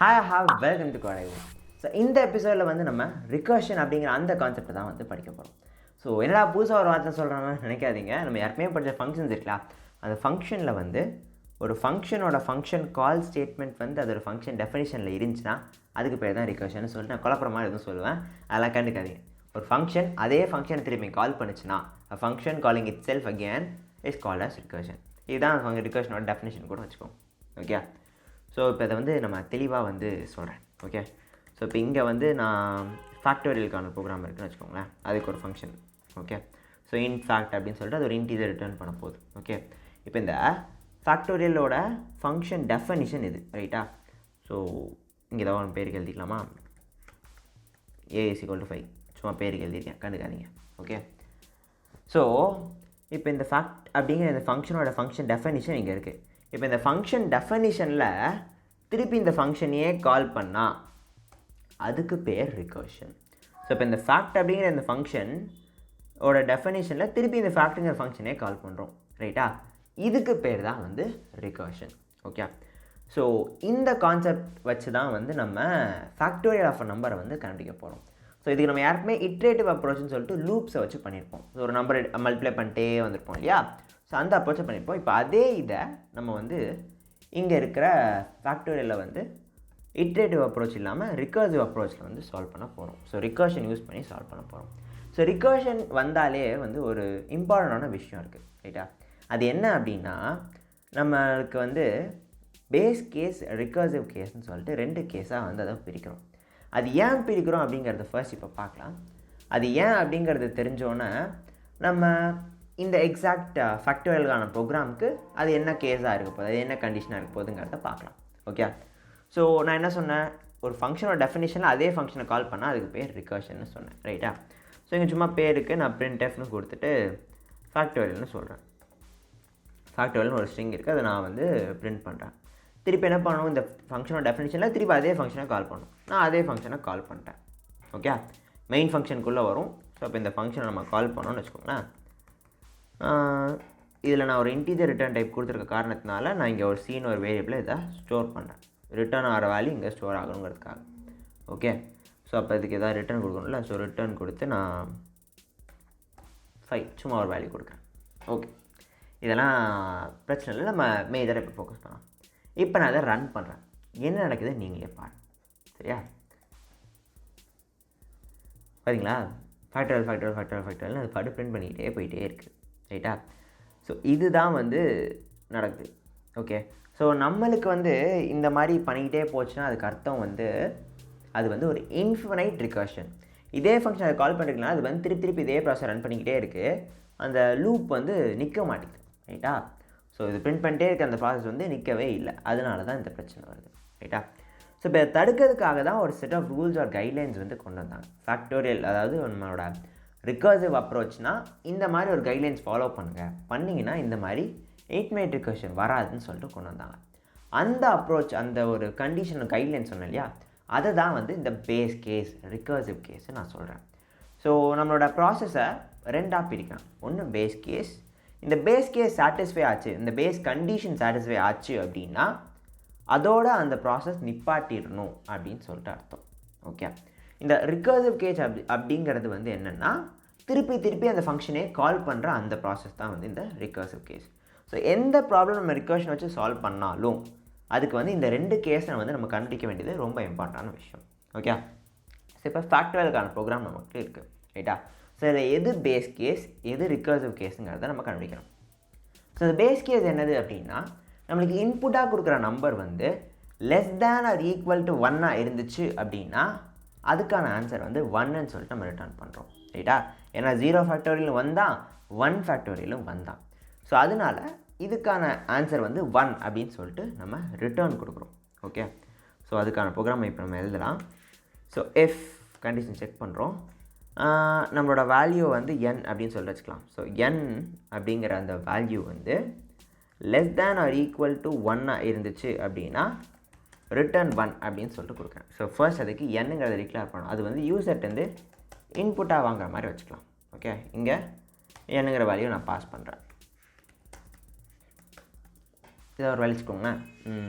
Welcome to கோடைவு. So இந்த எபிசோடில் வந்து நம்ம ரிகர்ஷன் அப்படிங்கிற அந்த கான்செப்டை தான் வந்து படிக்க போகிறோம். ஸோ என்னடா புதுசாக ஒரு வார்த்தை சொல்கிறாங்கன்னு நினைக்காதீங்க. நம்ம ஏற்கனவே படித்த ஃபங்க்ஷன்ஸ் இருக்கலாம். அந்த ஃபங்க்ஷனில் வந்து ஒரு ஃபங்க்ஷனோட ஃபங்க்ஷன் கால் ஸ்டேட்மெண்ட் வந்து அது ஒரு ஃபங்க்ஷன் டெஃபினிஷனில் இருந்துச்சுன்னா அதுக்கு பேர் தான் ரிகர்ஷன் சொல்லிட்டு நான் குழப்பற மாதிரி எதுவும் சொல்லுவேன். அதெல்லாம் கண்டுக்காதீங்க. ஒரு ஃபங்க்ஷன் அதே ஃபங்க்ஷன் திரும்பி கால் பண்ணிச்சுன்னா function calling itself again is called as recursion. இதுதான் ரிகர்ஷனோட டெஃபினிஷன் கூட வச்சுக்கோங்க. ஓகே, ஸோ இப்போ இதை வந்து நம்ம தெளிவாக வந்து சொல்கிறேன். ஓகே, ஸோ இப்போ இங்கே வந்து நான் ஃபேக்டோரியலுக்கான ப்ரோக்ராம் இருக்குதுன்னு வச்சுக்கோங்களேன். அதுக்கு ஒரு ஃபங்க்ஷன். ஓகே, ஸோ இன்ஃபேக்ட் அப்படின்னு சொல்லிட்டு அது ஒரு இன்டீஜர் ரிட்டர்ன் பண்ண போகுது. ஓகே, இப்போ இந்த ஃபேக்டோரியலோட ஃபங்க்ஷன் டெஃபனிஷன் இது ரைட்டா. ஸோ இங்கே ஏதாவது ஒன்று பேருக்கு எழுதிக்கலாமா? a=5 சும்மா பேருக்கு எழுதிருக்கேன், கண்டுக்காதீங்க. ஓகே, ஸோ இப்போ இந்த ஃபேக்ட் அப்படிங்கிற இந்த ஃபங்க்ஷனோட ஃபங்க்ஷன் டெஃபனிஷன் இங்கே இருக்குது. இப்போ இந்த ஃபங்க்ஷன் டெஃபனிஷனில் திருப்பி இந்த ஃபங்க்ஷனையே கால் பண்ணால் அதுக்கு பேர் ரிகர்ஷன். ஸோ இப்போ இந்த ஃபேக்ட் அப்படிங்கிற இந்த ஃபங்க்ஷனோட டெஃபனிஷனில் திருப்பி இந்த ஃபேக்ட்டுங்கிற ஃபங்க்ஷனே கால் பண்ணுறோம் ரைட்டா. இதுக்கு பேர் தான் வந்து ரிகர்ஷன். ஓகே, ஸோ இந்த கான்செப்ட் வச்சு தான் வந்து நம்ம ஃபேக்டோரியல் ஆஃப் அ நம்பரை வந்து கண்டுபிடிக்க போகிறோம். ஸோ இதுக்கு நம்ம யாருக்குமே இட்ரேட்டிவ் அப்ரோச்னு சொல்லிட்டு லூப்ஸை வச்சு பண்ணியிருப்போம். ஸோ ஒரு நம்பரை மல்டிப்ளை பண்ணிட்டே வந்திருப்போம் இல்லையா. ஸோ அந்த அப்ரோச்சை பண்ணியிருப்போம். இப்போ அதே இதை நம்ம வந்து இங்கே இருக்கிற ஃபேக்டோரியலில் வந்து இட்ரேட்டிவ் அப்ரோச் இல்லாமல் ரிகர்சிவ் அப்ரோச்சில் வந்து சால்வ் பண்ண போகிறோம். ஸோ ரிகர்ஷன் யூஸ் பண்ணி சால்வ் பண்ண போகிறோம். ஸோ ரிகர்ஷன் வந்தாலே வந்து ஒரு இம்பார்ட்டண்டான விஷயம் இருக்குது ரைட்டா. அது என்ன அப்படின்னா, நம்மளுக்கு வந்து பேஸ் கேஸ் ரிகர்சிவ் கேஸ்ன்னு சொல்லிட்டு 2 கேஸாக வந்து அதை பிரிக்கிறோம். அது ஏன் பிரிக்கிறோம் அப்படிங்கிறத ஃபர்ஸ்ட் இப்போ பார்க்கலாம். அது ஏன் அப்படிங்கிறது தெரிஞ்சோன்னே நம்ம இந்த எக்ஸாக்ட் ஃபேக்டோரியலுக்கான ப்ரோக்ராமுக்கு அது என்ன கேஸாக இருக்க போகுது, அது என்ன கண்டிஷனாக இருக்க போகுதுங்கிறத பார்க்கலாம். ஓகே, ஸோ நான் என்ன சொன்னேன், ஒரு ஃபங்க்ஷனோட டெஃபினேஷனில் அதே ஃபங்க்ஷனை கால் பண்ணால் அதுக்கு பேர் ரிகர்ஷன்னு சொன்னேன் ரைட்டா. ஸோ இங்கே சும்மா பேருக்கு நான் printfனு கொடுத்துட்டு ஃபேக்டோரியல்னு சொல்கிறேன். ஃபேக்டோரியல்னு ஒரு ஸ்ட்ரிங் இருக்குது, அதை நான் வந்து பிரிண்ட் பண்ணுறேன். திருப்பி என்ன பண்ணணும், இந்த ஃபங்க்ஷனோட டெஃபினேஷனில் திருப்பி அதே ஃபங்க்ஷனை கால் பண்ணணும். நான் அதே ஃபங்க்ஷனை கால் பண்ணிட்டேன். ஓகே, மெயின் ஃபங்க்ஷனுக்குள்ளே வரும். ஸோ இப்போ இந்த ஃபங்க்ஷனை நம்ம கால் பண்ணோன்னு வச்சுக்கோங்களேன். இதில் நான் ஒரு இன்டீஜர் ரிட்டர்ன் டைப் கொடுத்துருக்க காரணத்தினால நான் இங்கே ஒரு சீன் ஒரு வேரியபிளை இதை ஸ்டோர் பண்ணுறேன். ரிட்டர்ன் ஆகிற வேல்யூ இங்கே ஸ்டோர் ஆகணுங்கிறதுக்காக. ஓகே, ஸோ அப்போ இதுக்கு எதாவது ரிட்டர்ன் கொடுக்கணும்ல. ஸோ ரிட்டர்ன் கொடுத்து நான் 5 சும்மா ஒரு வேல்யூ கொடுக்குறேன். ஓகே, இதெல்லாம் பிரச்சனை இல்லை, நம்ம மேஜராக இப்போ ஃபோக்கஸ் பண்ணலாம். இப்போ நான் அதை ரன் பண்ணுறேன். என்ன நடக்குது நீங்களே பாருங்கள் சரியா. பார்த்தீங்களா, ஃபேக்டோரியல் அது பாட்டு பிரிண்ட் பண்ணிக்கிட்டே போயிட்டே இருக்குது ரைட்டா. ஸோ இதுதான் வந்து நடக்குது. ஓகே, ஸோ நம்மளுக்கு வந்து இந்த மாதிரி பண்ணிக்கிட்டே போச்சுன்னா அதுக்கு அர்த்தம் வந்து அது வந்து ஒரு இன்ஃபினைட் ரிகர்ஷன். இதே ஃபங்க்ஷன் அதை கால் பண்ணிருக்கலாம், அது வந்து திருப்பி இதே ப்ராசஸ் ரன் பண்ணிக்கிட்டே இருக்குது. அந்த லூப் வந்து நிற்க மாட்டேங்குது ரைட்டா. ஸோ இது பிரிண்ட் பண்ணிட்டே இருக்க அந்த ப்ராசஸ் வந்து நிற்கவே இல்லை. அதனால தான் இந்த பிரச்சனை வருது ரைட்டா. ஸோ இப்போ தடுக்கிறதுக்காக தான் ஒரு set of rules or guidelines வந்து கொண்டு வந்தாங்க ஃபேக்டோரியல். அதாவது நம்மளோட ரிகர்சிவ் அப்ரோச்னால் இந்த மாதிரி ஒரு கைட்லைன்ஸ் ஃபாலோ பண்ணிங்கன்னா இந்த மாதிரி இன்ஃபினைட் ரிகர்ஷன் வராதுன்னு சொல்லிட்டு கொண்டு வந்தாங்க. அந்த அப்ரோச், அந்த ஒரு கண்டிஷன் கைட்லைன் சொன்னேன் இல்லையா, அதை தான் வந்து இந்த பேஸ் கேஸ் ரிகர்சிவ் கேஸை நான் சொல்கிறேன். ஸோ நம்மளோட ப்ராசஸை 2ஆக பிரிக்கலாம். ஒன்று பேஸ் கேஸ். இந்த பேஸ் கேஸ் சாட்டிஸ்ஃபை ஆச்சு, இந்த பேஸ் கண்டிஷன் சாட்டிஸ்ஃபை ஆச்சு அப்படின்னா அதோட அந்த ப்ராசஸ் நிப்பாட்டிடணும் அப்படின்னு சொல்லிட்டு அர்த்தம். ஓகே, இந்த ரிகர்சிவ் கேஸ் அப்படிங்கிறது வந்து என்னென்னா திருப்பி அந்த ஃபங்க்ஷனே கால் பண்ணுற அந்த ப்ராசஸ் தான் வந்து இந்த ரிகர்சிவ் கேஸ். ஸோ எந்த ப்ராப்ளம் நம்ம ரிகர்ஷன் வச்சு சால்வ் பண்ணாலும் அதுக்கு வந்து இந்த 2 கேஸை வந்து நம்ம கண்டுபிடிக்க வேண்டியது ரொம்ப இம்பார்ட்டண்டான விஷயம். ஓகே, ஸோ இப்போ ஃபேக்டோரியலுக்கான ப்ரோக்ராம் நமக்கு இருக்குது ரைட்டா. ஸோ இதில் எது பேஸ் கேஸ் எது ரிகர்சிவ் கேஸுங்கிறத நம்ம கண்டுபிடிக்கணும். ஸோ இந்த பேஸ் கேஸ் என்னது அப்படின்னா, நம்மளுக்கு இன்புட்டாக கொடுக்குற நம்பர் வந்து less than or equal to 1 இருந்துச்சு அப்படின்னா அதுக்கான ஆன்சர் வந்து 1ன்னு சொல்லிட்டு நம்ம ரிட்டர்ன் பண்ணுறோம் ரைட்டா. ஏன்னா 0 ஃபேக்டோரியலும் வந்தான், 1 ஃபேக்டோரியலும் வந்தான். ஸோ அதனால் இதுக்கான ஆன்சர் வந்து 1 அப்படின்னு சொல்லிட்டு நம்ம ரிட்டர்ன் கொடுக்குறோம். ஓகே, ஸோ அதுக்கான ப்ரோக்ராமை இப்போ நம்ம எழுதலாம். ஸோ எஃப் கண்டிஷன் செக் பண்ணுறோம். நம்மளோட வேல்யூ வந்து n அப்படின்னு சொல்லிட்டு வச்சுக்கலாம். ஸோ n அப்படிங்கிற அந்த வேல்யூ வந்து less than or equal to 1 இருந்துச்சு அப்படின்னா ரிட்டர்ன் 1 அப்படின்னு சொல்லிட்டு கொடுக்குறேன். ஸோ ஃபர்ஸ்ட் அதுக்கு என்னங்கிறத டிக்ளேர் பண்ணணும். அது வந்து யூசர்ட்டேருந்து இன்புட்டாக வாங்குற மாதிரி வச்சுக்கலாம். ஓகே, இங்கே என்னங்கிற வேல்யூ நான் பாஸ் பண்ணுறேன். இதை ஒரு வேல்யூ வச்சுக்கோங்களேன்,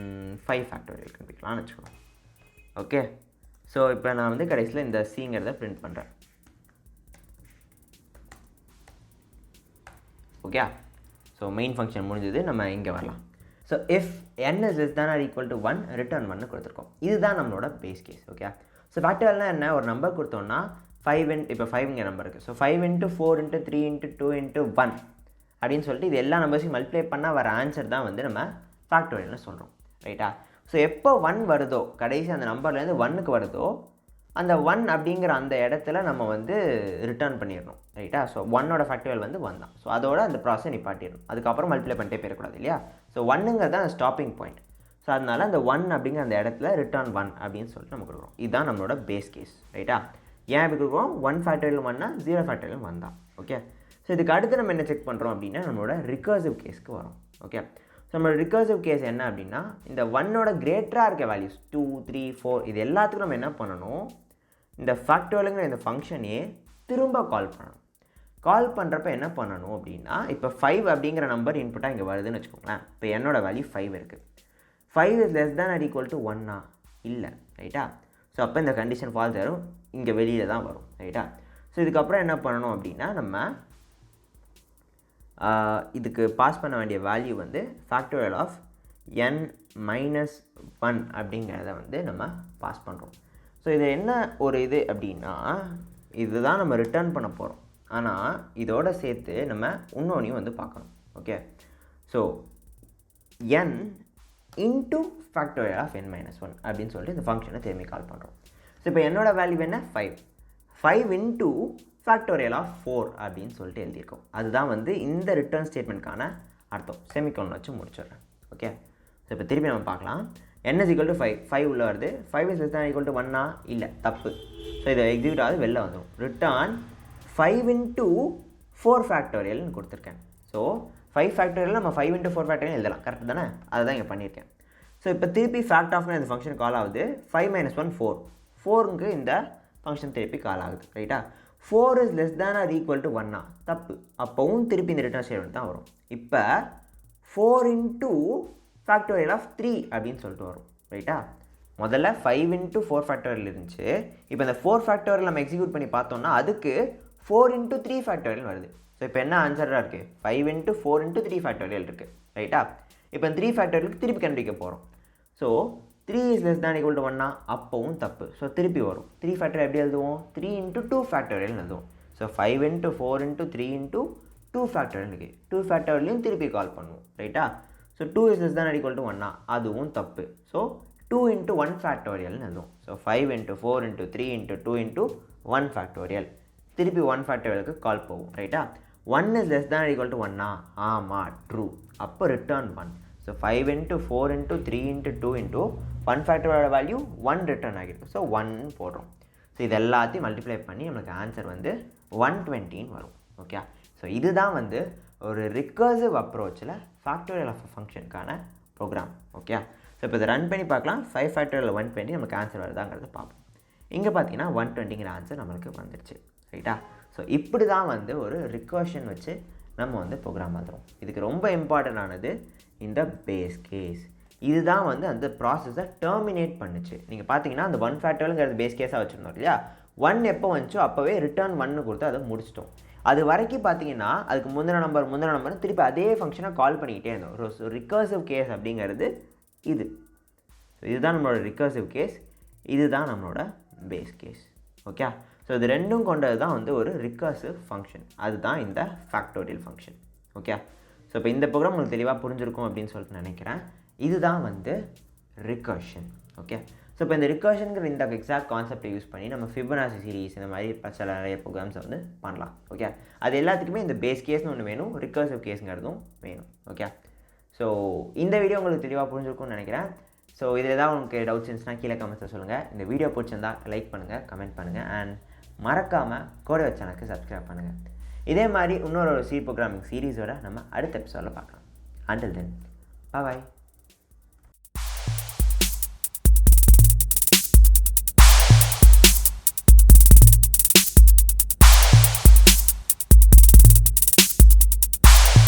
5 ஃபேக்டோரியல் கண்டுபிடிக்கலாம்னு வச்சுக்கோங்க. ஓகே. ஸோ இப்போ நான் வந்து கடைசியில் இந்த சிங்கிறத பிரிண்ட் பண்ணுறேன். ஓகே. ஸோ மெயின் ஃபங்க்ஷன் முடிஞ்சது. நம்ம இங்கே வரலாம். So if n is less than or equal to 1 return 1 கொடுத்துருக்கோம். இதுதான் நம்மளோட பேஸ் கேஸ். ஓகே. ஸோ ஃபேக்டரியல்னால் என்ன, ஒரு நம்பர் கொடுத்தோன்னா 5 இப்போ 5ங்க நம்பர் இருக்குது. ஸோ 5 × 4 × 3 × 2 × 1 அப்படின்னு சொல்லிட்டு இது எல்லா நம்பர்ஸையும் மல்டிப்ளை பண்ணால் வர ஆன்சர் தான் வந்து நம்ம ஃபேக்டோரியல்னு சொல்கிறோம். ரைட்டா? ஸோ எப்போ 1 வருதோ, கடைசி அந்த நம்பர்லேருந்து 1க்கு வருதோ, அந்த 1 அப்படிங்கிற அந்த இடத்துல நம்ம வந்து ரிட்டர்ன் பண்ணிடணும். ரைட்டா? ஸோ 1ஓட ஃபேக்டோரியல் வந்து 1 தான். ஸோ அதோட அந்த ப்ராசஸ் நிப்பாட்டிடணும். அதுக்கப்புறம் மல்டிப்ளை பண்ணிட்டே போயிடக்கூடாது இல்லையா? ஸோ 1ங்கிறது தான் ஸ்டாப்பிங் பாயிண்ட். ஸோ அதனால் அந்த 1 அப்படிங்கிற அந்த இடத்துல ரிட்டர்ன் 1 அப்படின்னு சொல்லிட்டு நம்ம கொடுக்குறோம். இதுதான் நம்மளோட பேஸ் கேஸ். ரைட்டா? ஏன் இப்படி கொடுக்குறோம்? 1 ஃபேக்டோரியல் 1னா 0 ஃபேக்டோரியல் 1 தான். ஓகே. ஸோ இதுக்கு அடுத்து நம்ம என்ன செக் பண்ணுறோம் அப்படின்னா நம்மளோட ரிகர்சிவ் கேஸ்க்கு வரும். ஓகே. ஸோ நம்மளோட ரிகர்சிவ் கேஸ் என்ன அப்படின்னா இந்த 1ஓட கிரேட்டராக இருக்க வேல்யூஸ் 2, 3, 4 இது எல்லாத்துக்கும் நம்ம என்ன பண்ணணும், இந்த ஃபேக்டோரியலுங்கிற இந்த ஃபங்க்ஷனே திரும்ப கால் பண்ணணும். கால் பண்ணுறப்ப என்ன பண்ணணும் அப்படின்னா இப்போ 5 அப்படிங்கிற நம்பர் இன்புட்டாக இங்கே வருதுன்னு வச்சுக்கோங்களேன். இப்போ என்னோட வேல்யூ 5 இருக்குது. 5 is less than or equal to 1 இல்லை. ரைட்டா? ஸோ அப்போ இந்த கண்டிஷன் ஃபால்ஸ் ஆகும், இங்கே வெளியில் தான் வரும். ரைட்டா? ஸோ இதுக்கப்புறம் என்ன பண்ணணும் அப்படின்னா நம்ம இதுக்கு பாஸ் பண்ண வேண்டிய வேல்யூ வந்து ஃபேக்டோரியல் ஆஃப் n - 1 அப்படிங்கிறத வந்து நம்ம பாஸ் பண்ணுறோம். ஸோ இது என்ன ஒரு இது அப்படின்னா இதுதான் நம்ம ரிட்டர்ன் பண்ண போகிறோம். ஆனால் இதோட சேர்த்து நம்ம இன்னொன்றையும் வந்து பார்க்கணும். Okay. So n into factorial of n - 1 அப்படின்னு சொல்லிட்டு இந்த ஃபங்க்ஷனை திரும்பி கால் பண்ணுறோம். ஸோ இப்போ என்னோட வேல்யூ என்ன 5 இன்ட்டு ஃபேக்டோரியல் ஆஃப் 4 அப்படின்னு சொல்லிட்டு எழுதியிருக்கோம். அதுதான் வந்து இந்த ரிட்டர்ன் ஸ்டேட்மெண்ட்கான அர்த்தம். செமிகோலன் வச்சு முடிச்சிடுறேன். ஓகே. ஸோ இப்போ திருப்பி நம்ம பார்க்கலாம். n is equal to 5 உள்ள வருது. 5 is less than or equal to 1 இல்லை, தப்பு. ஸோ இதை எக்ஸிக்யூட் ஆகுது, வெளில வந்துடும். ரிட்டர்ன் 5 இன்ட்டு 4 ஃபேக்டோரியல்னு கொடுத்துருக்கேன். ஸோ 5 ஃபேக்டோரியல் நம்ம 5 இன்ட்டு 4 ஃபேக்டோரியல் எழுதலாம். கரெக்ட் தானே? அதை தான் இங்கே பண்ணியிருக்கேன். ஸோ இப்போ திருப்பி ஃபேக்ட் ஆஃப்னு இந்த ஃபங்க்ஷன் கால் ஆகுது. 5 - 1 4. 4க்கு இந்த ஃபங்க்ஷன் திருப்பி கால் ஆகுது. ரைட்டா? 4 is less than or equal to 1 தப்பு. அப்போவும் திருப்பி இந்த ரிட்டர்ன் ஸ்டேட்மெண்ட் தான் வரும். இப்போ 4 இன்ட்டு ஃபேக்டோரியல் ஆஃப் 3 அப்படின்னு சொல்லிட்டு வரும். ரைட்டா? முதல்ல 5 இன்ட்டு 4 ஃபேக்டோரியல் இருந்துச்சு. இப்போ இந்த 4 ஃபேக்டோரியல் நம்ம எக்ஸிக்யூட் பண்ணி பார்த்தோம்னா அதுக்கு 4 இன்ட்டு 3 ஃபேக்டோரியல் வருது. ஸோ இப்போ என்ன ஆன்சராக இருக்குது? 5 இன்ட்டு 4 இன்ட்டு 3 ஃபேக்டோரியல் இருக்குது. ரைட்டா? இப்போ 3 ஃபேக்டோரியலுக்கு திருப்பி கண்டுபிடிக்க போகிறோம். So 3 is less than or equal to 1 அப்போவும் தப்பு. ஸோ திருப்பி வரும். 3 ஃபேக்டோரியல் எப்படி எழுதுவோம்? 3 இன்ட்டு 2 ஃபேக்டோரியல் எழுதுவோம். So 5 into 4 into 3 into 2 factorial இருக்குது. 2 ஃபேக்டோரியலையும் திருப்பி கால் பண்ணுவோம். ரைட்டா? So 2 is less than or equal to 1 அதுவும் தப்பு. ஸோ 2 இன்ட்டு 1 ஃபேக்டோரியல்னு எழுதுவோம். So 5 into 4 into 3 into 2 into 1 factorial. திருப்பி 1 ஃபேக்டோரியலுக்கு கால் போகும். ரைட்டா? 1 is less than or equal to 1 ஆமாம், ட்ரூ. அப்போ return 1. So 5 into 4 into 3 into 2 into 1 ஃபேக்டரோட வேல்யூ 1 ரிட்டர்ன் ஆகிருக்கு. ஸோ 1 போடுறோம். ஸோ இது எல்லாத்தையும் மல்டிப்ளை பண்ணி நம்மளுக்கு ஆன்சர் வந்து 120 வரும். ஓகே. ஸோ இதுதான் வந்து ஒரு ரிகர்சிவ் அப்ரோச்சில் ஃபேக்டோரியல் ஆஃப் ஃபங்க்ஷனுக்கான ப்ரோக்ராம். ஓகே. ஸோ இப்போ இதை ரன் பண்ணி பார்க்கலாம். 5 ஃபேக்டோரியல் 120 நமக்கு ஆன்சர் வருதாங்கிறத பார்ப்போம். இங்கே பார்த்தீங்கன்னா 120ங்கிற ஆன்சர் நம்மளுக்கு வந்துடுச்சு. ரைட்டா? ஸோ இப்படி தான் வந்து ஒரு ரிகர்ஷன் வச்சு நம்ம வந்து ப்ரோக்ராம் எழுதுறோம். இதுக்கு ரொம்ப இம்பார்ட்டண்டானது இந்த பேஸ் கேஸ். இதுதான் வந்து அந்த ப்ராசஸை டெர்மினேட் பண்ணுச்சு. நீங்கள் பார்த்தீங்கன்னா அந்த 1 ஃபேக்டோரியல்ங்கிறது பேஸ் கேஸாக வச்சுருந்தோம் இல்லையா? 1 எப்போ வந்துச்சோ அப்போவே ரிட்டர்ன் 1 கொடுத்து அதை முடிச்சிட்டோம். அது வரைக்கும் பார்த்தீங்கன்னா அதுக்கு முந்தின நம்பர் திருப்பி அதே ஃபங்க்ஷனை கால் பண்ணிக்கிட்டே இருந்தோம். ஸோ ரிகர்சிவ் கேஸ் அப்படிங்கிறது இது. ஸோ இதுதான் நம்மளோட ரிகர்சிவ் கேஸ், இதுதான் நம்மளோட பேஸ் கேஸ். ஓகே. ஸோ இது ரெண்டும் கொண்டது தான் வந்து ஒரு ரிகர்சிவ் ஃபங்க்ஷன். அதுதான் இந்த ஃபேக்டோரியல் ஃபங்க்ஷன். ஓகே. ஸோ இப்போ இந்த ப்ரோக்ராம் உங்களுக்கு தெளிவாக புரிஞ்சிருக்கும் அப்படின்னு சொல்லிட்டு நினைக்கிறேன். இதுதான் வந்து ரிகர்ஷன். ஓகே. ஸோ இப்போ இந்த ரிகர்ஷனுங்கிற இந்த எக்ஸாக்ட் கான்செப்டை யூஸ் பண்ணி நம்ம ஃபிபனாசி சீரிஸ் இந்த மாதிரி சில நிறைய ப்ரோக்ராம்ஸை வந்து பண்ணலாம். ஓகே. அது எல்லாத்துக்குமே இந்த பேஸ் கேஸ்னு ஒன்று வேணும், ரிகர்சிவ் கேஸுங்கிறதும் வேணும். ஓகே. ஸோ இந்த வீடியோ உங்களுக்கு தெளிவாக புரிஞ்சிருக்கும்னு நினைக்கிறேன். ஸோ இதில் ஏதாவது உங்களுக்கு டவுட்ஸ் இருந்துச்சுன்னா கீழே கமெண்ட்ஸில் சொல்லுங்கள். இந்த வீடியோ பிடிச்சிருந்தா லைக் பண்ணுங்கள், கமெண்ட் பண்ணுங்கள், அண்ட் மறக்காமல் கோடை சேனலுக்கு சப்ஸ்கிரைப் பண்ணுங்கள். இதே மாதிரி இன்னொரு சி ப்ரோக்ராமிங் சீரீஸோட நம்ம அடுத்த எபிசோடில் பார்க்கலாம். Until then, bye bye.